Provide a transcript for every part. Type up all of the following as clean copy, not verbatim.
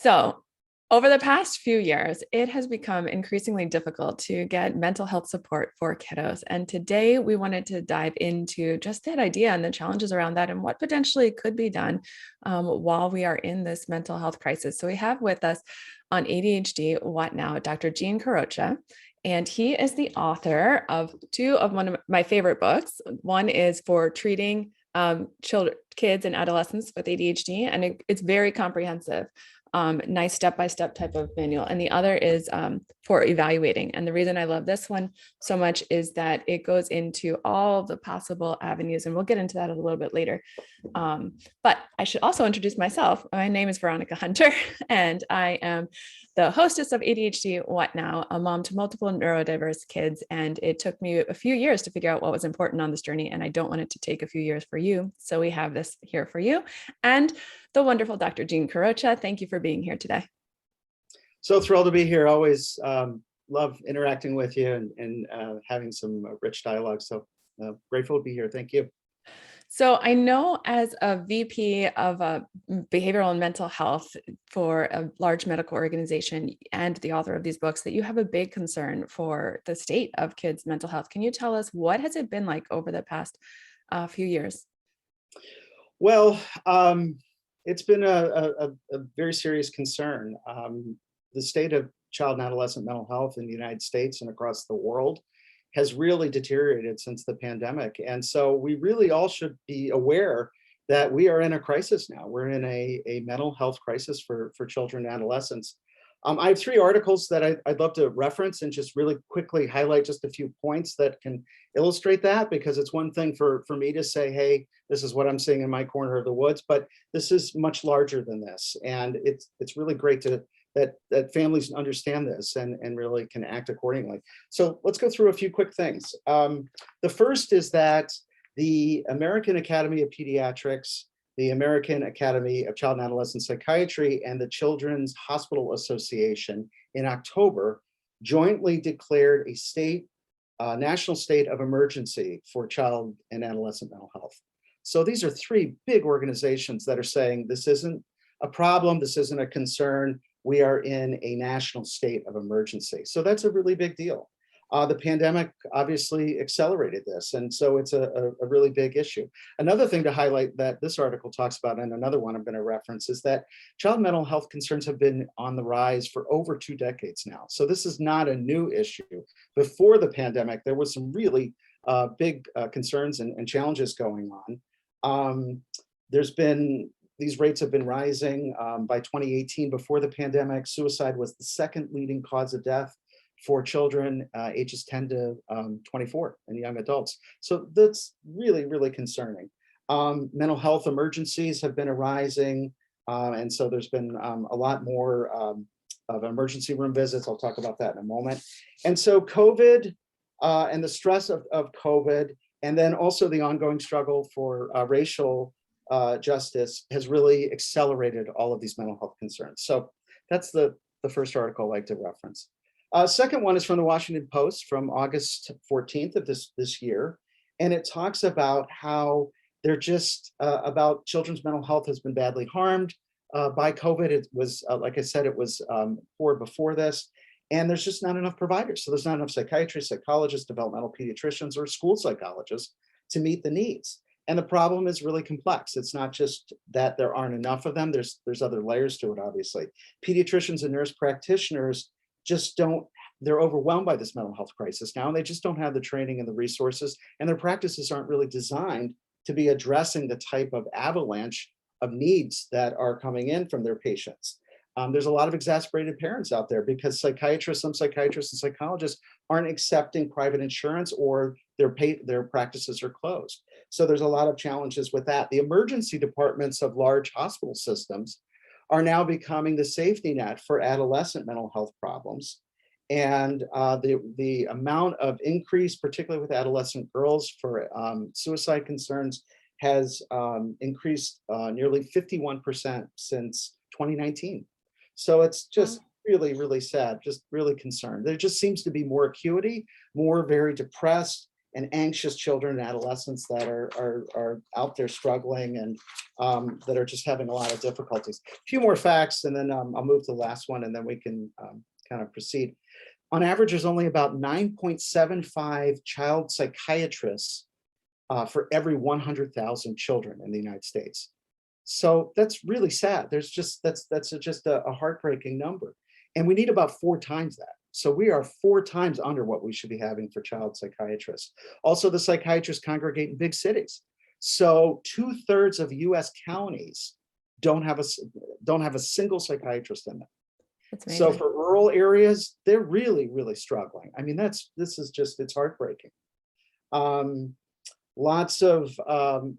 So, over the past few years, it has become increasingly difficult to get mental health support for kiddos. And today we wanted to dive into just that idea and the challenges around that and what potentially could be done while we are in this mental health crisis. So, we have with us on ADHD What Now, Dr. Gene Carroccia. And he is the author of two of one of my favorite books. One is for treating children, kids, and adolescents with ADHD, and it's very comprehensive. Nice step-by-step type of manual. And the other is for evaluating. And the reason I love this one so much is that it goes into all the possible avenues, and we'll get into that a little bit later. But I should also introduce myself. My name is Veronica Hunter, and I am the hostess of ADHD What Now, a mom to multiple neurodiverse kids. And it took me a few years to figure out what was important on this journey, and I don't want it to take a few years for you. So we have this here for you. And the wonderful Dr. Gene Carroccia, thank you for being here today. So thrilled to be here. Always love interacting with you and having some rich dialogue. So grateful to be here. Thank you. So I know as a VP of behavioral and mental health for a large medical organization and the author of these books that you have a big concern for the state of kids' mental health. Can you tell us what has it been like over the past few years? Well, it's been a very serious concern. The state of child and adolescent mental health in the United States and across the world has really deteriorated since the pandemic. And so we really all should be aware that we are in a crisis now. We're in a mental health crisis for children and adolescents. I have three articles that I'd love to reference and just really quickly highlight just a few points that can illustrate that, because it's one thing for me to say, hey, this is what I'm seeing in my corner of the woods, but this is much larger than this. And it's really great that families understand this and really can act accordingly. So let's go through a few quick things. The first is that the American Academy of Pediatrics, the American Academy of Child and Adolescent Psychiatry, and the Children's Hospital Association in October jointly declared a national state of emergency for child and adolescent mental health. So these are three big organizations that are saying this isn't a problem, this isn't a concern, we are in a national state of emergency. So that's a really big deal. The pandemic obviously accelerated this, and so it's a really big issue. Another thing to highlight that this article talks about, and another one I'm going to reference, is that child mental health concerns have been on the rise for over 2 decades now. So this is not a new issue. Before the pandemic, there was some really big concerns and challenges going on. These rates have been rising. By 2018, before the pandemic, suicide was the second leading cause of death for children ages 10 to 24 and young adults. So that's really, really concerning. Mental health emergencies have been arising. And so there's been a lot more of emergency room visits. I'll talk about that in a moment. And so COVID and the stress of COVID, and then also the ongoing struggle for racial justice has really accelerated all of these mental health concerns. So that's the first article I'd like to reference. Second one is from the Washington Post from August 14th of this year. And it talks about how they're just about children's mental health has been badly harmed by COVID. It was, like I said, it was poor before this. And there's just not enough providers. So there's not enough psychiatrists, psychologists, developmental pediatricians, or school psychologists to meet the needs. And the problem is really complex. It's not just that there aren't enough of them. There's other layers to it, obviously. Pediatricians and nurse practitioners they're overwhelmed by this mental health crisis now, and they just don't have the training and the resources, and their practices aren't really designed to be addressing the type of avalanche of needs that are coming in from their patients. There's a lot of exasperated parents out there because some psychiatrists and psychologists aren't accepting private insurance, or their practices are closed. So there's a lot of challenges with that. The emergency departments of large hospital systems are now becoming the safety net for adolescent mental health problems. And the amount of increase, particularly with adolescent girls, for suicide concerns has increased nearly 51% since 2019. So it's just really, really sad, just really concerned. There just seems to be more acuity, more very depressed and anxious children and adolescents that are out there struggling and that are just having a lot of difficulties. A few more facts, and then I'll move to the last one, and then we can kind of proceed. On average, there's only about 9.75 child psychiatrists for every 100,000 children in the United States. So that's really sad. That's just a heartbreaking number. And we need about 4 times that. So we are 4 times under what we should be having for child psychiatrists. Also, the psychiatrists congregate in big cities. So 2/3 of US counties don't have a single psychiatrist in them. That's So amazing. for rural areas, they're really, really struggling. I mean, it's heartbreaking. Um, Lots of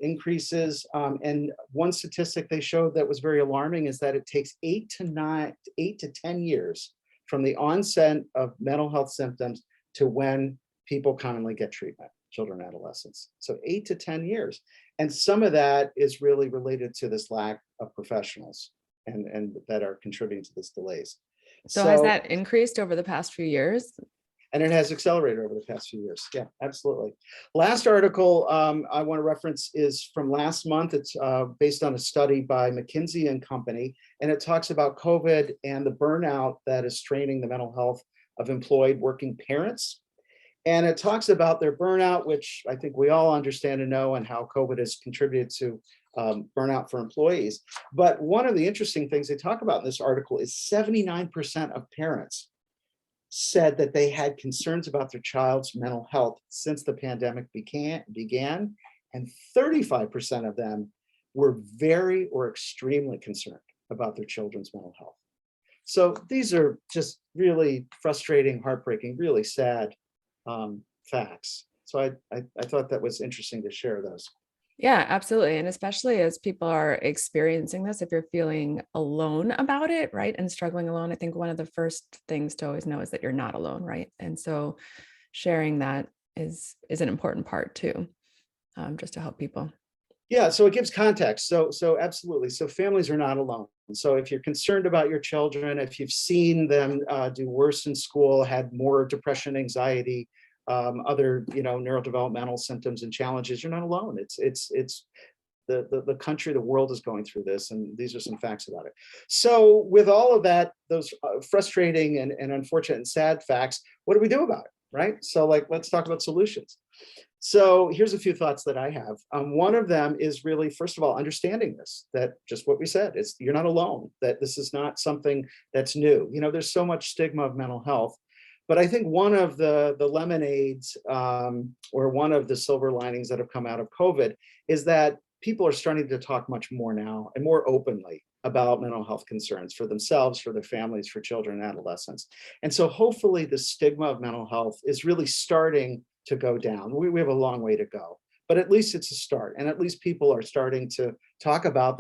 increases. And one statistic they showed that was very alarming is that it takes 8 to 10 years from the onset of mental health symptoms to when people commonly get treatment, children and adolescents. So 8 to 10 years. And some of that is really related to this lack of professionals and that are contributing to this delays. So has So, that increased over the past few years? and it has accelerated over the past few years. Yeah, absolutely. Last article I want to reference is from last month. It's based on a study by McKinsey and Company, and it talks about COVID and the burnout that is straining the mental health of employed working parents. And it talks about their burnout, which I think we all understand and know, and how COVID has contributed to burnout for employees. But one of the interesting things they talk about in this article is 79% of parents said that they had concerns about their child's mental health since the pandemic began, and 35% of them were very or extremely concerned about their children's mental health. So these are just really frustrating, heartbreaking, really sad facts. So I thought that was interesting to share those. Yeah, absolutely. And especially as people are experiencing this, if you're feeling alone about it, right, and struggling alone, I think one of the first things to always know is that you're not alone, right? And so sharing that is an important part too, just to help people. Yeah, so it gives context. So absolutely. So families are not alone. So if you're concerned about your children, if you've seen them do worse in school, had more depression, anxiety, other neurodevelopmental symptoms and challenges, you're not alone. It's the country, the world is going through this, and these are some facts about it. So with all of that, those frustrating and unfortunate and sad facts, what do we do about it, right? So let's talk about solutions. So here's a few thoughts that I have. One of them is really, first of all, understanding this, that just what we said, you're not alone, that this is not something that's new. There's so much stigma of mental health. But I think one of the lemonades or one of the silver linings that have come out of COVID is that people are starting to talk much more now and more openly about mental health concerns for themselves, for their families, for children and adolescents. And so hopefully the stigma of mental health is really starting to go down. We have a long way to go, but at least it's a start. And at least people are starting to talk about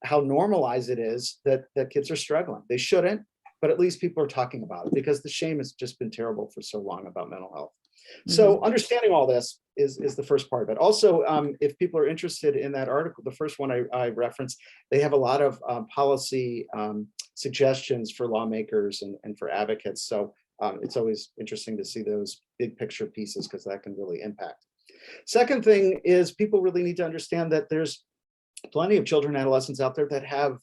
how normalized it is that kids are struggling. They shouldn't, but at least people are talking about it, because the shame has just been terrible for so long about mental health. So Mhm. understanding all this is the first part of it. Also, if people are interested in that article, the first one I referenced, they have a lot of policy suggestions for lawmakers and for advocates. So it's always interesting to see those big picture pieces, because that can really impact. Second thing is, people really need to understand that there's plenty of children and adolescents out there that have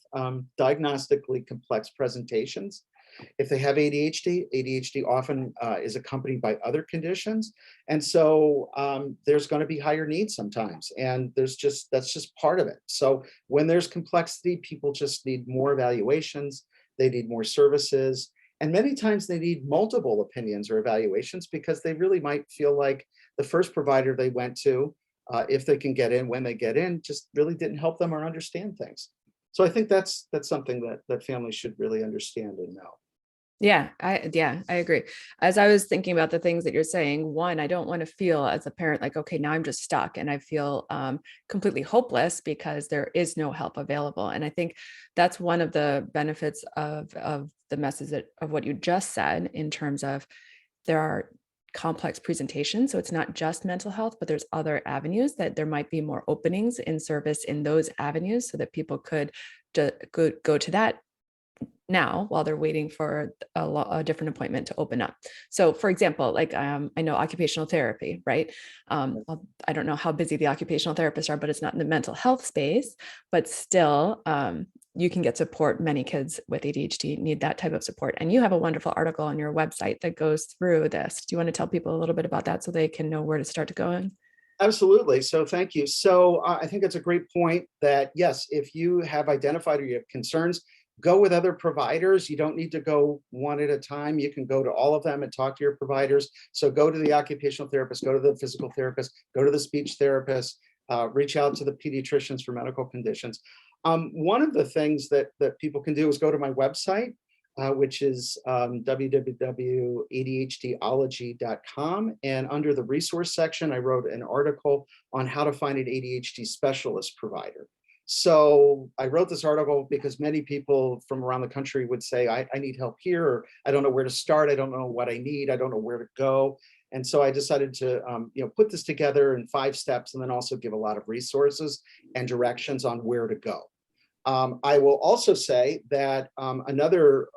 diagnostically complex presentations. If they have ADHD often is accompanied by other conditions. And so there's going to be higher needs sometimes. And that's just part of it. So when there's complexity, people just need more evaluations. They need more services. And many times they need multiple opinions or evaluations, because they really might feel like the first provider they went to, if they can get in, when they get in, just really didn't help them or understand things. So I think that's something that families should really understand and know. Yeah, I agree. As I was thinking about the things that you're saying, one, I don't want to feel as a parent like, okay, now I'm just stuck and I feel completely hopeless because there is no help available. And I think that's one of the benefits of the message of what you just said, in terms of there are complex presentations. So it's not just mental health, but there's other avenues that there might be more openings in service in those avenues, so that people could go to that now while they're waiting for a different appointment to open up. So for example, like I know occupational therapy, right? I don't know how busy the occupational therapists are, but it's not in the mental health space, but still you can get support. Many kids with ADHD need that type of support. And you have a wonderful article on your website that goes through this. Do you want to tell people a little bit about that so they can know where to start to go in? Absolutely. So thank you. So I think it's a great point that yes, if you have identified or you have concerns, go with other providers. You don't need to go one at a time. You can go to all of them and talk to your providers. So go to the occupational therapist, go to the physical therapist, go to the speech therapist, reach out to the pediatricians for medical conditions. One of the things that people can do is go to my website, which is www.adhdology.com. And under the resource section, I wrote an article on how to find an ADHD specialist provider. So I wrote this article because many people from around the country would say, I need help here, or I don't know where to start. I don't know what I need. I don't know where to go. And so I decided to put this together in 5 steps and then also give a lot of resources and directions on where to go. I will also say that another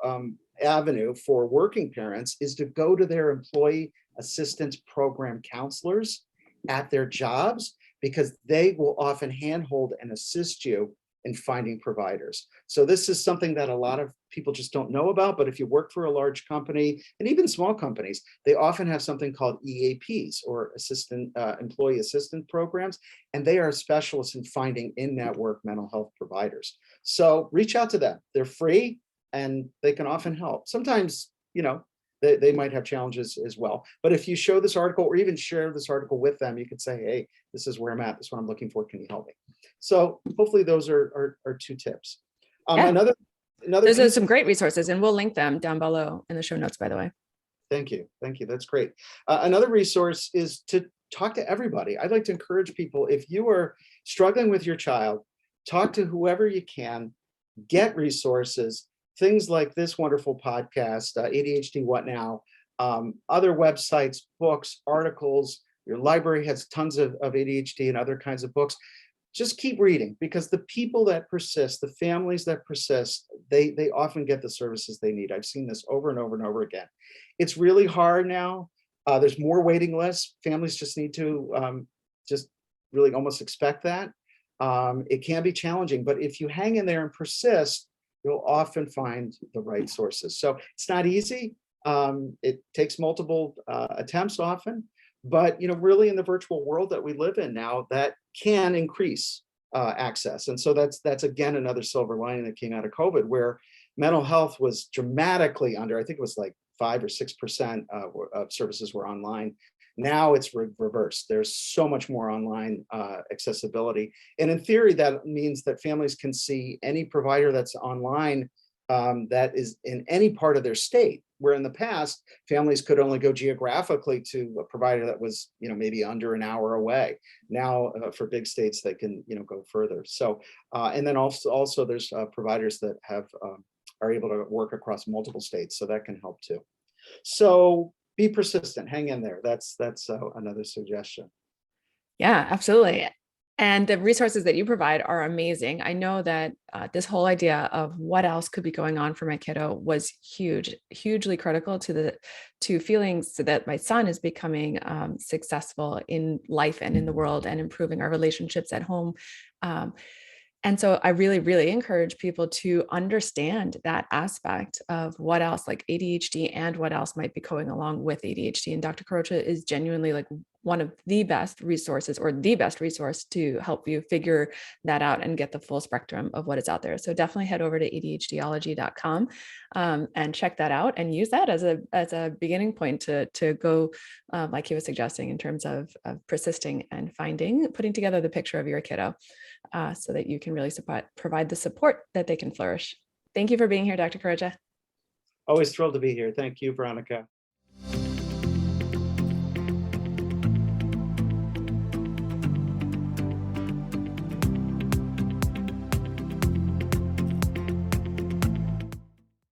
avenue for working parents is to go to their employee assistance program counselors at their jobs, because they will often handhold and assist you in finding providers. So this is something that a lot of people just don't know about, but if you work for a large company and even small companies, they often have something called EAPs, or employee assistant programs, and they are specialists in finding in-network mental health providers. So reach out to them. They're free and they can often help. Sometimes, they might have challenges as well. But if you show this article or even share this article with them, you could say, hey, this is where I'm at. This is what I'm looking for. Can you help me? So hopefully those are 2 tips. Yeah, Another those are piece some of, great resources, and we'll link them down below in the show notes, by the way. thank you. Thank you. That's great. Another resource is to talk to everybody. I'd like to encourage people, if you are struggling with your child, talk to whoever you can, get resources, things like this wonderful podcast, ADHD What Now, other websites, books, articles. Your library has tons of ADHD and other kinds of books. Just keep reading, because the people that persist, the families that persist, they often get the services they need. I've seen this over and over and over again. It's really hard now. There's more waiting lists. Families just need to just really almost expect that. It can be challenging, but if you hang in there and persist, you'll often find the right sources. So it's not easy. It takes multiple attempts often, but really in the virtual world that we live in now, that can increase access. And so that's again another silver lining that came out of COVID, where mental health was dramatically under. I think it was like 5 or 6% of services were online. Now it's reversed. There's so much more online accessibility. And in theory, that means that families can see any provider that's online that is in any part of their state, where in the past, families could only go geographically to a provider that was, maybe under an hour away. Now, for big states, they can, go further. So, and then also there's providers that are able to work across multiple states, so that can help too. So be persistent, hang in there. That's another suggestion. Yeah, absolutely. And the resources that you provide are amazing. I know that this whole idea of what else could be going on for my kiddo was hugely critical to feelings that my son is becoming successful in life and in the world and improving our relationships at home. And so I really, really encourage people to understand that aspect of what else, like ADHD, and what else might be going along with ADHD. And Dr. Carroccia is genuinely like one of the best resources, or the best resource, to help you figure that out and get the full spectrum of what is out there. So definitely head over to adhdology.com and check that out, and use that as a beginning point to go, like he was suggesting, in terms of persisting and putting together the picture of your kiddo. So that you can really provide the support that they can flourish. Thank you for being here, Dr. Carroccia. Always thrilled to be here. Thank you, Veronica.